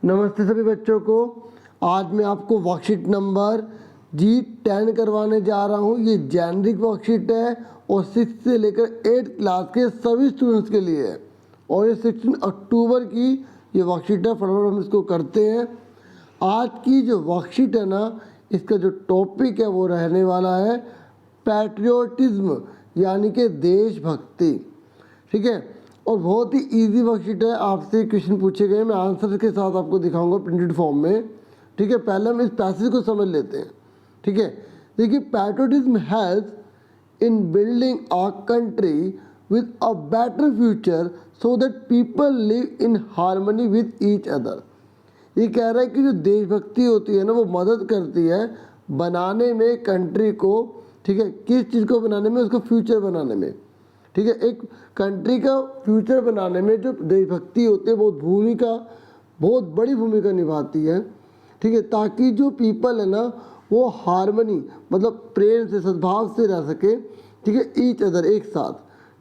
नमस्ते सभी बच्चों को। आज मैं आपको वर्कशीट नंबर G10 करवाने जा रहा हूँ। ये जेनरिक वर्कशीट है और 6 से लेकर 8 क्लास के सभी स्टूडेंट्स के लिए है और ये 16 अक्टूबर की ये वर्कशीट है। फटाफट हम इसको करते हैं। आज की जो वर्कशीट है ना, इसका जो टॉपिक है वो रहने वाला है पैट्रियोटिज्म, यानी कि देशभक्ति। ठीक है, और बहुत ही इजी वर्कशीट है। आपसे क्वेश्चन पूछे गए, मैं आंसर के साथ आपको दिखाऊंगा प्रिंटेड फॉर्म में। ठीक है, पहले हम इस पैसेज को समझ लेते हैं। ठीक है, देखिए, patriotism helps in building a country with a better future so that people live in harmony with each other. ये कह रहा है कि जो देशभक्ति होती है ना, वो मदद करती है बनाने में कंट्री को। ठीक है, किस चीज़ को बनाने में? उसको फ्यूचर बनाने में। ठीक है, एक कंट्री का फ्यूचर बनाने में जो देशभक्ति होती है बहुत बड़ी भूमिका निभाती है। ठीक है, ताकि जो पीपल है ना, वो हार्मनी मतलब प्रेम से, सद्भाव से रह सके। ठीक है, ईच अदर, एक साथ।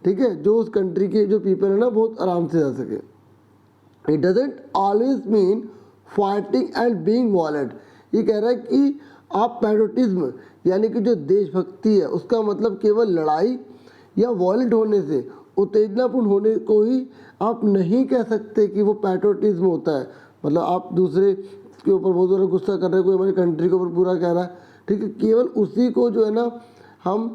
ठीक है, जो उस कंट्री के जो पीपल है ना, बहुत आराम से रह सके। It doesn't always mean fighting and being violent. ये कह रहा है कि आप पैट्रियोटिज्म यानी कि जो देशभक्ति है, उसका मतलब केवल लड़ाई या वॉयलेंट होने से, उत्तेजनापूर्ण होने को ही आप नहीं कह सकते कि वो पैट्रियोटिज्म होता है। मतलब आप दूसरे के ऊपर बहुत ज़्यादा गुस्सा कर रहे हैं, कोई हमारी कंट्री के ऊपर बुरा कह रहा है। ठीक है, केवल उसी को जो है ना हम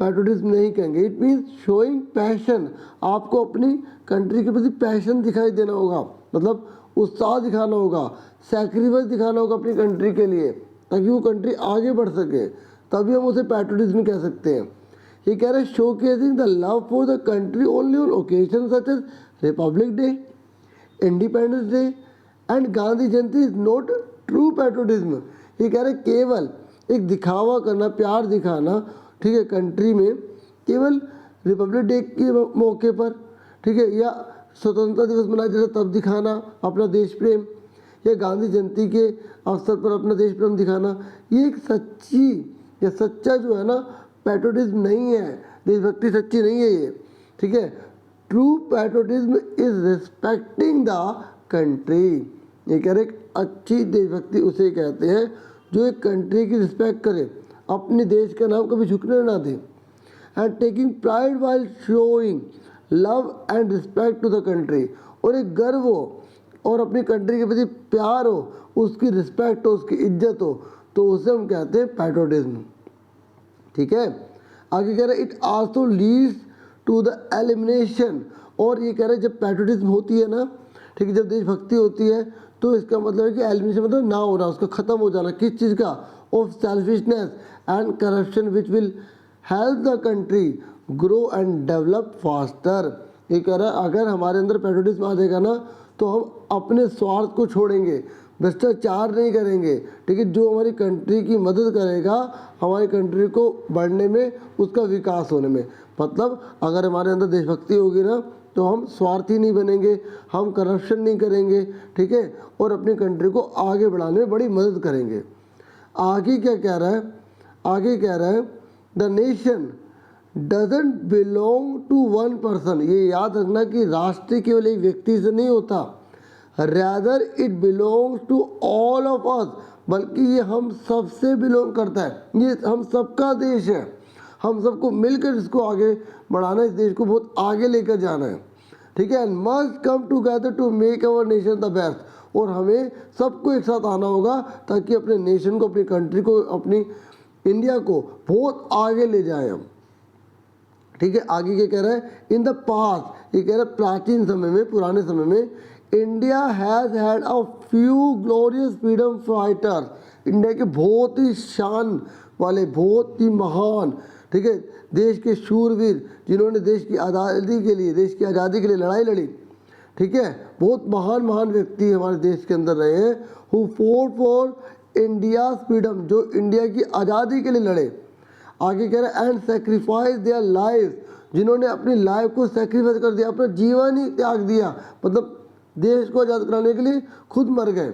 पैट्रियोटिज्म नहीं कहेंगे। It means showing passion. आपको अपनी कंट्री के प्रति पैशन दिखाई देना होगा, मतलब उत्साह दिखाना होगा, सैक्रिफाइस दिखाना होगा अपनी कंट्री के लिए, ताकि वो कंट्री आगे बढ़ सके। तभी हम उसे पैट्रियोटिज्म कह सकते हैं। ये कह रहे हैं showcasing the love for the country only on occasion such as Republic Day, Independence Day and Gandhi Jayanti is not true patriotism. ये कह रहे हैं केवल एक दिखावा करना, प्यार दिखाना, ठीक है, कंट्री में केवल रिपब्लिक डे के मौके पर, ठीक है, या स्वतंत्रता दिवस मनाया जाता तब दिखाना अपना देश प्रेम, या गांधी जयंती के अवसर पर अपना देश प्रेम दिखाना, ये एक सच्ची या सच्चा जो है ना पैट्रियोटिज्म नहीं है। देशभक्ति सच्ची नहीं है ये। ठीक है, true patriotism is respecting the country. ये कह रहे अच्छी देशभक्ति उसे कहते हैं जो एक कंट्री की रिस्पेक्ट करे, अपने देश का नाम कभी झुकने ना दे। And taking pride while showing love and respect to the country, और एक गर्व हो और अपनी कंट्री के प्रति प्यार हो, उसकी रिस्पेक्ट हो, उसकी इज्जत हो, तो उसे हम कहते हैं पैट्रियोटिज्म। ठीक है, आगे कह रहे it also leads to the elimination. और ये कह रहे जब पैट्रियोटिज्म होती है ना, ठीक है, जब देशभक्ति होती है तो इसका मतलब है कि एलिमिनेशन मतलब ना होना, उसका ख़त्म हो जाना। किस चीज़ का? Of selfishness and corruption which will help the country grow and develop faster. ये कह रहा है अगर हमारे अंदर पैट्रियोटिज्म आ जाएगा ना, तो हम अपने स्वार्थ को छोड़ेंगे, भ्रष्टाचार नहीं करेंगे। ठीक है, जो हमारी कंट्री की मदद करेगा हमारी कंट्री को बढ़ने में, उसका विकास होने में। मतलब अगर हमारे अंदर देशभक्ति होगी ना, तो हम स्वार्थी नहीं बनेंगे, हम करप्शन नहीं करेंगे। ठीक है, और अपनी कंट्री को आगे बढ़ाने में बड़ी मदद करेंगे। आगे क्या कह रहा है? आगे कह रहा है the nation doesn't belong to one person. ये याद रखना कि राष्ट्र केवल एक व्यक्ति से नहीं होता, rather it belongs to all of us, बल्कि ये हम सबसे बिलोंग करता है। ये हम सबका देश है, हम सबको मिलकर इसको आगे बढ़ाना है, इस देश को बहुत आगे लेकर जाना है। ठीक है, and must come together to make our nation the best. और हमें सबको एक साथ आना होगा ताकि अपने नेशन को, अपनी कंट्री को, अपनी इंडिया को बहुत आगे ले जाएं हम। ठीक है, आगे क्या कह रहा है? इन द पास्ट, ये कह रहा है प्राचीन समय में, पुराने समय में, India has had a few glorious freedom fighters. India के बहुत ही शान वाले, बहुत ही महान, ठीक है, देश के शूरवीर जिन्होंने देश की आज़ादी के लिए, देश की आज़ादी के लिए लड़ाई लड़ी। ठीक है, बहुत महान महान व्यक्ति हमारे देश के अंदर रहे हैं, who fought for India's freedom, जो इंडिया की आज़ादी के लिए लड़े। आगे कह रहे हैं एंड सेक्रीफाइस देयर लाइफ, जिन्होंने अपनी लाइफ को सेक्रीफाइस कर दिया, अपना जीवन ही त्याग दिया, मतलब देश को आज़ाद कराने के लिए खुद मर गए।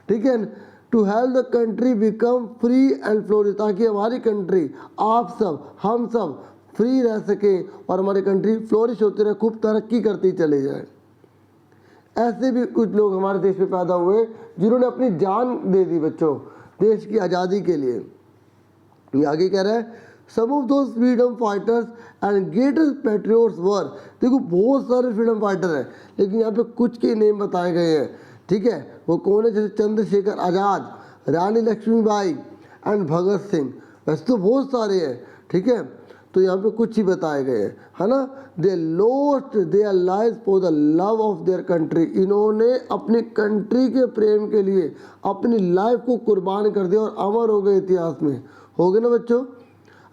ठीक है, to help the country become free and flourish, ताकि हमारी कंट्री, आप सब, हम सब फ्री रह सके और हमारी कंट्री फ्लोरिश होती रहे, खूब तरक्की करती चले जाए। ऐसे भी कुछ लोग हमारे देश में पैदा हुए जिन्होंने अपनी जान दे दी बच्चों देश की आज़ादी के लिए। ये आगे कह रहा है some of those freedom fighters and greatest patriots were. देखो बहुत सारे फ्रीडम फाइटर हैं लेकिन यहाँ पे कुछ के नेम बताए गए हैं, ठीक है। वो कौन है? जैसे चंद्रशेखर आज़ाद, रानी लक्ष्मीबाई एंड भगत सिंह। वैसे तो बहुत सारे हैं, ठीक है, तो यहाँ पे कुछ ही बताए गए हैं, है ना। They lost their lives for the love of their country. इन्होंने अपनी कंट्री के प्रेम के लिए अपनी लाइफ को कुर्बान कर दिया और अमर हो गए इतिहास में। हो गए ना बच्चों।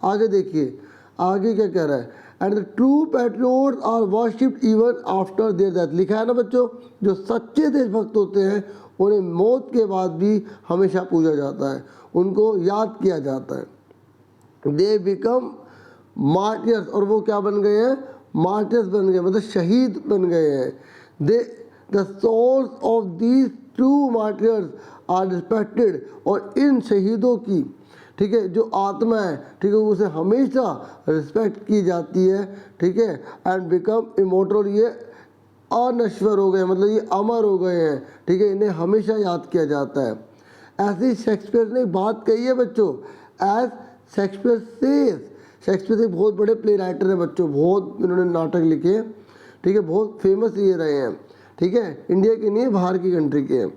आगे देखिए आगे क्या कह रहा है, and the true patriots are worshipped even after their death. लिखा है ना बच्चों, जो सच्चे देशभक्त होते हैं उन्हें मौत के बाद भी हमेशा पूजा जाता है, उनको याद किया जाता है। दे बिकम मार्टियर्स, और वो क्या बन गए हैं? मार्टियर्स बन गए, मतलब शहीद बन गए हैं। They the souls of these true martyrs are respected, और इन शहीदों की, ठीक है, जो आत्मा है, ठीक है, उसे हमेशा रिस्पेक्ट की जाती है, ठीक है। एंड बिकम इमोर्टल, ये अनश्वर हो गए, मतलब ये अमर हो गए हैं, ठीक है, इन्हें हमेशा याद किया जाता है। ऐसे ही शेक्सपियर ने एक बात कही है बच्चों, एज शेक्सपियर सेज। शेक्सपियर एक बहुत बड़े प्ले राइटर हैं बच्चों, बहुत इन्होंने नाटक लिखे हैं, ठीक है, बहुत फेमस ये रहे हैं, ठीक है, इंडिया के नहीं बाहर की कंट्री के हैं,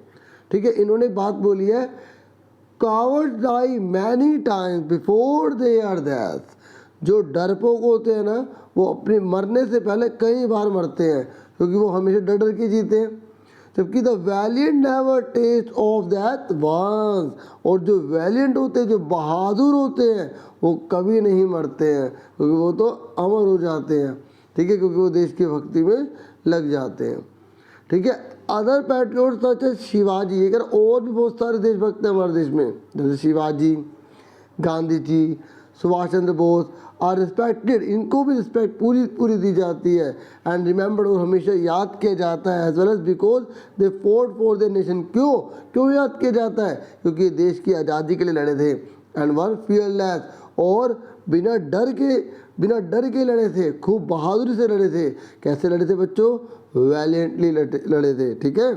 ठीक है। इन्होंने एक बात बोली है, cowards die many times before they are death. जो डरपोक होते हैं ना वो अपने मरने से पहले कई बार मरते हैं, क्योंकि वो हमेशा डर डर के जीते हैं। जबकि the valiant never taste of that once, और जो वैलियंट होते हैं, जो बहादुर होते हैं, वो कभी नहीं मरते हैं, क्योंकि वो तो अमर हो जाते हैं, ठीक है, क्योंकि वो देश की भक्ति में लग जाते हैं, ठीक है। Other patriots such as Shivaji, अगर और भी बहुत सारे देशभक्त हैं हमारे देश में, जैसे शिवाजी, गांधी जी, सुभाष चंद्र बोस आर रिस्पेक्टेड, इनको भी रिस्पेक्ट पूरी पूरी दी जाती है। एंड रिमेंबर्ड, और हमेशा याद किया जाता है, as well as because they fought for their nation. क्यों याद किया जाता है? क्योंकि ये देश की आज़ादी के लिए लड़े थे। एंड वर फियरलेस, और बिना डर के लड़े थे, खूब बहादुरी से लड़े थे। कैसे लड़े थे बच्चों? वैलियंटली लड़े थे, ठीक है।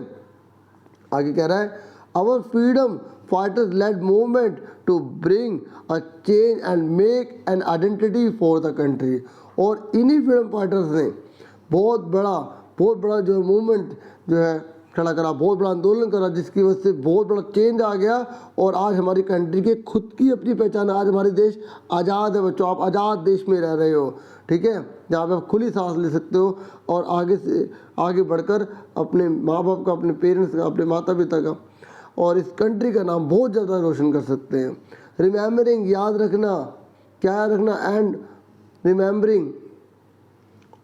आगे कह रहा है, our freedom fighters led movement to bring a change and make an identity for the country. और इन्हीं फ्रीडम फाइटर्स ने बहुत बड़ा जो मूवमेंट जो है खड़ा करा, बहुत बड़ा आंदोलन करा, जिसकी वजह से बहुत बड़ा चेंज आ गया। और आज हमारी कंट्री के खुद की अपनी पहचान है। आज हमारे देश आज़ाद है बच्चों, आप आज़ाद देश में रह रहे हो, ठीक है, जहाँ पे आप खुली सांस ले सकते हो और आगे से आगे बढ़कर अपने माँ बाप का, अपने पेरेंट्स का, अपने माता पिता का और इस कंट्री का नाम बहुत ज़्यादा रोशन कर सकते हैं। रिमेम्बरिंग, याद रखना, क्या याद रखना? And remembering,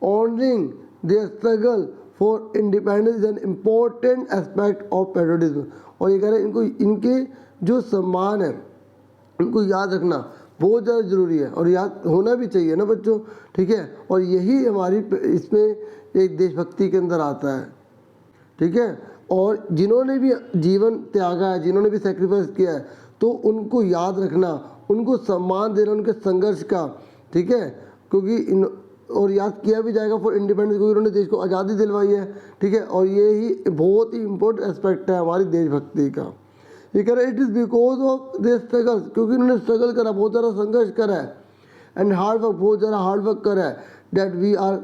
honouring their struggle for independence is an important aspect of patriotism. और ये कह रहे हैं इनको, इनके जो सम्मान है इनको याद रखना बहुत ज़्यादा ज़रूरी है, और याद होना भी चाहिए ना बच्चों, ठीक है। और यही हमारी इसमें एक देशभक्ति के अंदर आता है, ठीक है। और जिन्होंने भी जीवन त्यागा है, जिन्होंने भी सेक्रीफाइस किया है, तो उनको याद रखना, उनको सम्मान देना उनके संघर्ष का, ठीक है, क्योंकि और याद किया भी जाएगा फॉर इंडिपेंडेंस, क्योंकि उन्होंने देश को आज़ादी दिलवाई है, ठीक है। और ये ही बहुत ही इम्पोर्टेंट एस्पेक्ट है हमारी देशभक्ति का। ये कह रहे it is because of their struggle, क्योंकि उन्होंने स्ट्रगल करा, बहुत ज़्यादा संघर्ष करा है, एंड हार्ड वर्क, बहुत ज़्यादा हार्ड वर्क करा है, that we are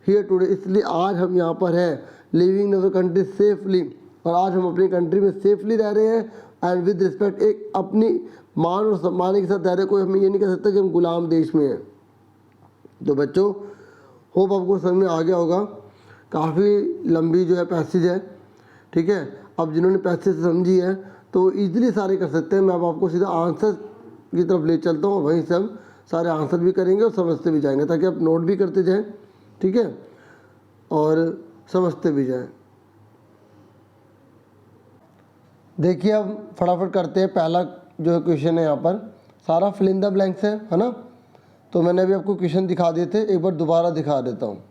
here today, इसलिए आज हम यहाँ पर हैं, living in our country safely, और आज हम अपनी कंट्री में सेफली रह रहे हैं, एंड विद रिस्पेक्ट, एक अपनी मान और सम्मान के साथ रह रहे हैं। कोई हमें ये नहीं कह सकता कि हम गुलाम देश में हैं। तो बच्चों होप आपको समझ में आ गया होगा, काफ़ी लंबी जो है पैसेज है, ठीक है। अब जिन्होंने पैसेज समझी है तो वो ईजिली सारे कर सकते हैं। मैं अब आपको सीधा आंसर की तरफ ले चलता हूँ, वहीं से हम सारे आंसर भी करेंगे और समझते भी जाएंगे, ताकि आप नोट भी करते जाएं, ठीक है, और समझते भी जाएं। देखिए अब फटाफट करते हैं। पहला जो क्वेश्चन है यहाँ पर सारा फिल इन द ब्लैंक्स है ना। तो मैंने अभी आपको क्वेश्चन दिखा दिए थे, एक बार दोबारा दिखा देता हूँ।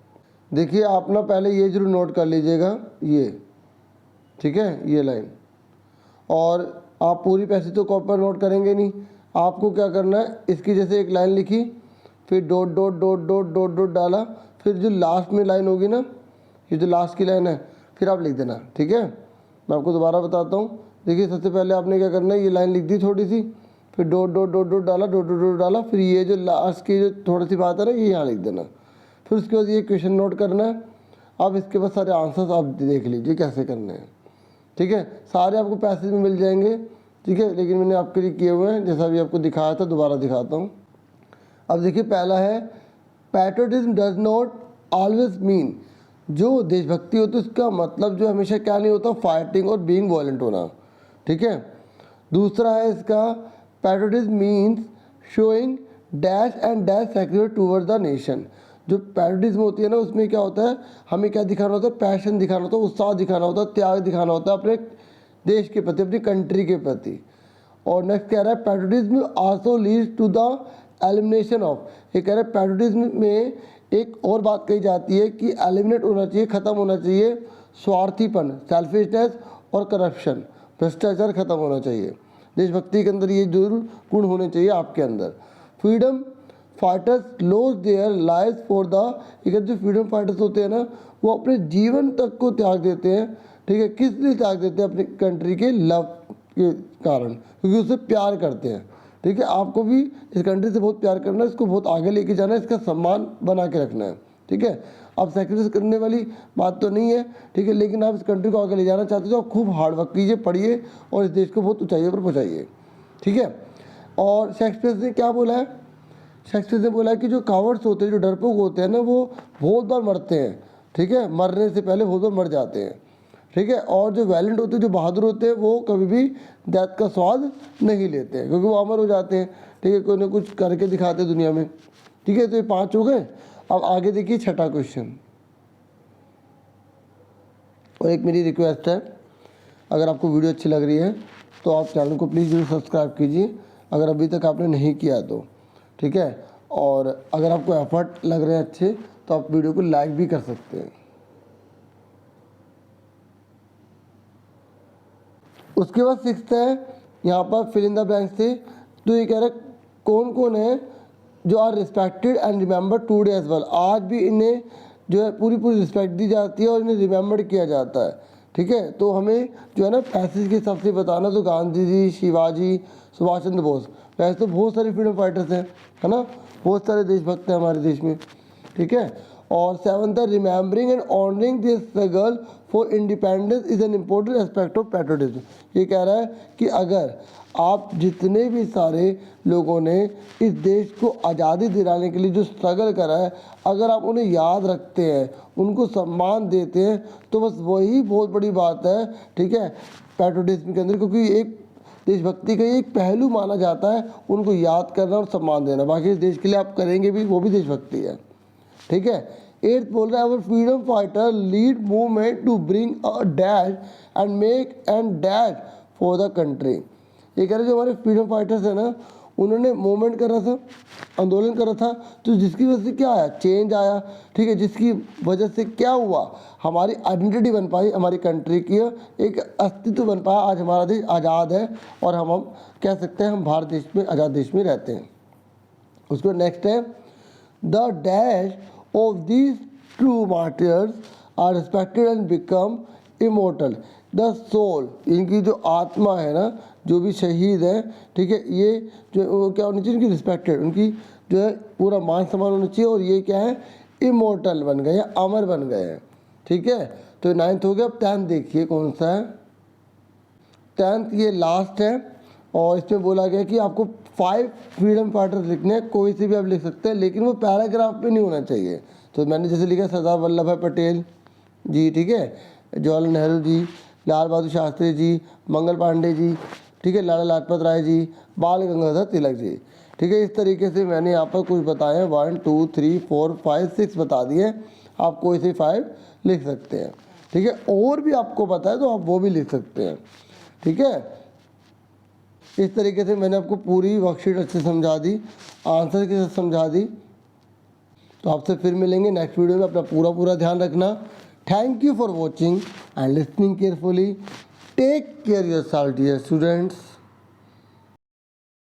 देखिए आप ना पहले ये जरूर नोट कर लीजिएगा, ये ठीक है, ये लाइन, और आप पूरी पैसेज तो कॉपी पर नोट करेंगे नहीं, आपको क्या करना है, इसकी जैसे एक लाइन लिखी, फिर dot dot dot dot dot dot डाला, फिर जो लास्ट में लाइन होगी ना, ये जो लास्ट की लाइन है, फिर आप लिख देना, ठीक है। मैं आपको दोबारा बताता हूँ। देखिए सबसे पहले आपने क्या करना है, ये लाइन लिख दी थोड़ी सी, फिर डॉट डॉट डॉट डॉट डाला, डॉट डॉट डॉट डाला, फिर ये जो लास्ट की जो थोड़ी सी बात है ना, ये यहाँ लिख देना। फिर उसके बाद ये क्वेश्चन नोट करना है। अब इसके बाद सारे आंसर्स आप देख लीजिए कैसे करने हैं, ठीक है। सारे आपको पैसेज में मिल जाएंगे, ठीक है, लेकिन मैंने आपके लिए किए हुए हैं, जैसा अभी आपको दिखाया था, दोबारा दिखाता हूँ। अब देखिए पहला है, patriotism does not always mean, जो देशभक्ति होती है उसका मतलब जो हमेशा क्या नहीं होता, फाइटिंग और बीइंग वॉयलेंट होना, ठीक है। दूसरा है इसका, patriotism means showing dash and dash sacrifice toward the nation. जो पैट्रियटिज्म होती है ना, उसमें क्या होता है, हमें क्या दिखाना होता है, पैशन दिखाना होता है, उत्साह दिखाना होता है, त्याग दिखाना होता है अपने देश के प्रति, अपनी कंट्री के प्रति। और नेक्स्ट कह रहा है, patriotism also leads to the elimination of, ये कह रहा है पैट्रियटिज्म में एक और बात कही जाती है कि एलिमिनेट होना चाहिए, ख़त्म होना चाहिए स्वार्थीपन, सेल्फिशनेस और करप्शन, भ्रष्टाचार खत्म होना चाहिए। देशभक्ति के अंदर ये जरूर गुण होने चाहिए आपके अंदर। Freedom fighters loss their life for the, एक जो फ्रीडम फाइटर्स होते हैं ना, वो अपने जीवन तक को त्याग देते हैं, ठीक है। किस लिए त्याग देते हैं, अपनी कंट्री के लव के कारण, क्योंकि उससे प्यार करते हैं, ठीक है। आपको भी इस कंट्री से बहुत प्यार करना है, इसको बहुत आगे लेके जाना है, इसका सम्मान बना के रखना है, ठीक है। आप सेक्रीफाइस करने वाली बात तो नहीं है, ठीक है, लेकिन आप इस कंट्री को आगे ले जाना चाहते हो तो आप खूब हार्ड वर्क कीजिए, पढ़िए और इस देश को बहुत ऊंचाइयों पर पहुँचाइए, ठीक है। और शेक्सपियर ने क्या बोला है, शेक्सपियर ने बोला है कि जो कावर्ड्स होते हैं, जो डरपोक होते हैं ना, वो बहुत बार मरते हैं, ठीक है, मरने से पहले बहुत बार मर जाते हैं, ठीक है। और जो वैलेंट होते हैं, जो बहादुर होते हैं, वो कभी भी डेथ का स्वाद नहीं लेते हैं, क्योंकि वो अमर हो जाते हैं, ठीक है, कोई ना कुछ करके दिखाते हैं दुनिया में, ठीक है। तो ये 5 हो गए। अब आगे देखिए छठा क्वेश्चन। और एक मेरी रिक्वेस्ट है, अगर आपको वीडियो अच्छी लग रही है तो आप चैनल को प्लीज़ जरूर सब्सक्राइब कीजिए, अगर अभी तक आपने नहीं किया तो, ठीक है। और अगर आपको एफर्ट लग रहे हैं अच्छे, तो आप वीडियो को लाइक भी कर सकते हैं। उसके बाद 6th है, यहाँ पर फिल इन द ब्लैंक्स थे। तो ये कह रहा है कौन कौन है जो are respected and remember today as well, आज भी इन्हें जो है पूरी पूरी रिस्पेक्ट दी जाती है और इन्हें रिमेंबर किया जाता है, ठीक है। तो हमें जो है ना पैसेज के हिसाब से बताना, तो गांधी जी, शिवाजी, सुभाष चंद्र बोस, वैसे तो बहुत सारे फ्रीडम फाइटर्स हैं, है ना, बहुत सारे देशभक्त हैं हमारे देश में, ठीक है। और 7th है, remembering and honouring this struggle for independence is an important aspect of patriotism. ये कह रहा है कि अगर आप जितने भी सारे लोगों ने इस देश को आज़ादी दिलाने के लिए जो स्ट्रगल करा है, अगर आप उन्हें याद रखते हैं, उनको सम्मान देते हैं, तो बस वही बहुत बड़ी बात है, ठीक है, पैट्रियटिज्म के अंदर। क्योंकि एक देशभक्ति का एक पहलू माना जाता है उनको याद करना और सम्मान देना, बाकी इस देश के लिए आप करेंगे भी, वो भी देशभक्ति है, ठीक है। 8th बोल रहा है, our freedom fighter lead movement to bring a dash and make and dash for the country. ये कह रहे जो हमारे फ्रीडम फाइटर्स हैं ना, उन्होंने मूवमेंट करा था, आंदोलन करा था, तो जिसकी वजह से क्या आया, चेंज आया, ठीक है, जिसकी वजह से क्या हुआ, हमारी आइडेंटिटी बन पाई, हमारी कंट्री की एक अस्तित्व बन पाया, आज हमारा देश आज़ाद है और हम कह सकते हैं हम भारत देश में, आज़ाद देश में रहते हैं। उसके बाद नेक्स्ट है, the dash of these true martyrs are respected and become immortal, the soul, इनकी जो आत्मा है ना, जो भी शहीद है, ठीक है, ये जो क्या होनी चाहिए, उनकी रिस्पेक्टेड, उनकी जो है पूरा मान सम्मान होना चाहिए, और ये क्या है, इमोर्टल बन गए हैं, अमर बन गए हैं, ठीक है। तो 9th हो गया। अब 10th देखिए कौन सा है, 10th ये लास्ट है, और इसमें बोला गया कि आपको 5 फ्रीडम फाइटर्स लिखने हैं, कोई से भी आप लिख सकते हैं, लेकिन वो पैराग्राफ पे नहीं होना चाहिए। तो मैंने जैसे लिखा सरदार वल्लभ भाई पटेल जी, ठीक है, जवाहरलाल नेहरू जी, लाल बहादुर शास्त्री जी, मंगल पांडे जी, ठीक है, लाला लाजपत राय जी, बाल गंगाधर तिलक जी, ठीक है। इस तरीके से मैंने यहाँ पर कुछ बताए हैं, 1 2 3 4 5 6 बता दिए, आप कोई से 5 लिख सकते हैं, ठीक है। और भी आपको पता है तो आप वो भी लिख सकते हैं, ठीक है। इस तरीके से मैंने आपको पूरी वर्कशीट अच्छे समझा दी, आंसर के साथ समझा दी। तो आपसे फिर मिलेंगे नेक्स्ट वीडियो में, अपना पूरा ध्यान रखना। Thank you for watching and listening carefully. Take care yourself dear students.